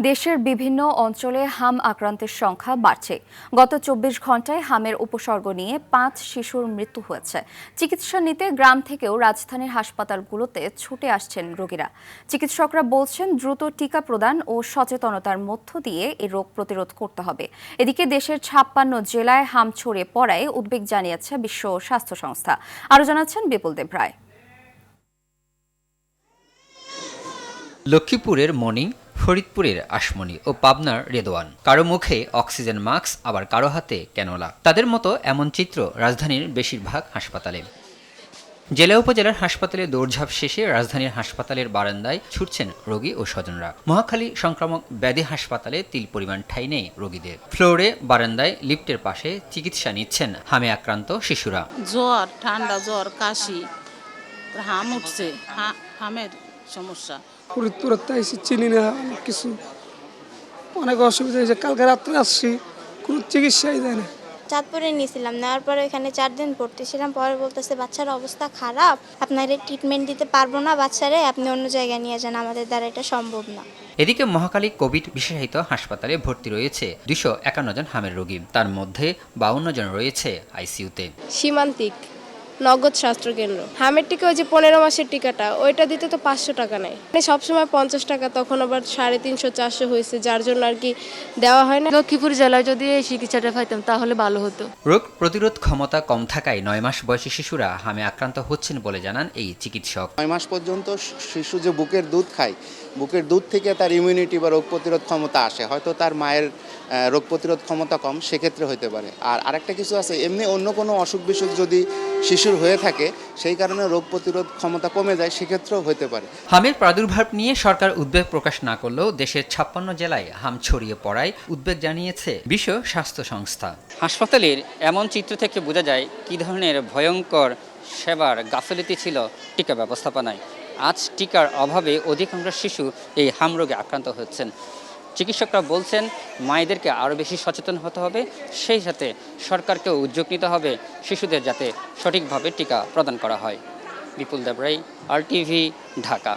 দেশের বিভিন্ন অঞ্চলে হাম আক্রান্তের সংখ্যা বাড়ছে। গত ২৪ ঘন্টায় হামের উপসর্গ নিয়ে ৫ শিশুর মৃত্যু হয়েছে। চিকিৎসা নিতে গ্রাম থেকেও রাজধানীর হাসপাতালগুলোতে ছুটে আসছেন রোগীরা। চিকিৎসকরা বলছেন, দ্রুত টিকা প্রদান ও সচেতনতার মধ্য দিয়ে এই রোগ প্রতিরোধ করতে হবে। এদিকে দেশের ৫৬ জেলায় হাম ছড়িয়ে পড়ায় উদ্বেগ জানিয়েছে বিশ্ব স্বাস্থ্য সংস্থা। আরও জানাচ্ছেন বিপুল দেব রায়। লক্ষ্মীপুরের মনি, ফরিদপুরের আশমনি ও পাবনার রেদওয়ান। কারো মুখে অক্সিজেন মাস্ক, আবার কারো হাতে ক্যানোলা। তাদের মতো এমন চিত্র রাজধানীর বেশিরভাগ হাসপাতালে। জেলা উপজেলার হাসপাতালে দৌড়ঝাঁপ শেষে রাজধানীর হাসপাতালের বারান্দায় ছুটছেন রোগী ও স্বজনরা। মহাখালী সংক্রামক ব্যাধি হাসপাতালে তিল পরিমাণ ঠাঁই নেই রোগীদের। ফ্লোরে, বারান্দায়, লিফটের পাশে চিকিৎসা নিচ্ছেন হামে আক্রান্ত শিশুরা। জ্বর, ঠান্ডা জ্বর, কাশি, হাম উঠছে, হামের সমস্যা। ফরিদপুরের তাই চিনি না, অনেক কিছু, অনেক অসুবিধা হয়েছে। কালকে রাত্রে আসছি, কোনো চিকিৎসাই দেয় না। চাঁদপুরে নিয়েছিলাম, নেওয়ার পরে এখানে 4 দিন পড়তেছিলাম। পরে বলতেছে বাচ্চার অবস্থা খারাপ, আপনার ট্রিটমেন্ট দিতে পারবো না, বাচ্চারে আপনি অন্য জায়গায় নিয়ে যান, আমাদের দ্বারা এটা সম্ভব না। এদিকে মহাখালী কোভিড বিশেষায়িত হাসপাতালে ভর্তি রয়েছে 251 জন হামের রোগী। তার মধ্যে 52 জন রয়েছে আইসিইউতে। সীমান্তিক নগদ স্বাস্থ্য কেন্দ্র হামের টিকা, ওই যে 15 মাসের টিকাটা, ওইটা দিতে তো 500 টাকা নেয়। সবসময় 50 টাকা, তখন আবার 350-400 হয়েছে, যার জন্য আর কি দেওয়া হয় না। লক্ষ্মীপুর জেলায় যদি এই চিকিৎসাটা পাইতাম তাহলে ভালো হতো। রোগ প্রতিরোধ ক্ষমতা কম থাকায় 9 মাস বয়সী শিশুরা হামে আক্রান্ত হচ্ছেন বলে জানান এই চিকিৎসক। 9 মাস পর্যন্ত শিশু যে বুকের দুধ খায়, বুকের দুধ থেকে তার ইমিউনিটি বা রোগ প্রতিরোধ ক্ষমতা আসে। হয়তো তার মায়ের রোগ প্রতিরোধ ক্ষমতা কম, সেক্ষেত্রে হতে পারে। আর আরেকটা কিছু আছে, এমনি অন্য কোনো অসুখ বিসুখ যদি শিশুর হয়ে থাকে, সেই কারণে রোগ প্রতিরোধ ক্ষমতা কমে যায়, সেক্ষেত্রেও হতে পারে। হামের প্রাদুর্ভাব নিয়ে সরকার উদ্বেগ প্রকাশ না করলেও দেশের 56 জেলায় হাম ছড়িয়ে পড়ায় উদ্বেগ জানিয়েছে বিশ্ব স্বাস্থ্য সংস্থা। হাসপাতালের এমন চিত্র থেকে বোঝা যায় কী ধরনের ভয়ঙ্কর সেবার গাফিলতি ছিল টিকা ব্যবস্থাপনায়। আজ টিকার অভাবে অধিকাংশ শিশু এই হাম রোগে আক্রান্ত হচ্ছেন। চিকিৎসকরা বলছেন, মায়েদেরকে আরও বেশি সচেতন হতে হবে, সেই সাথে সরকারকেও উদ্যোগ নিতে হবে শিশুদের যাতে সঠিকভাবে টিকা প্রদান করা হয়। বিপুল দেব রায়, RTV, ঢাকা।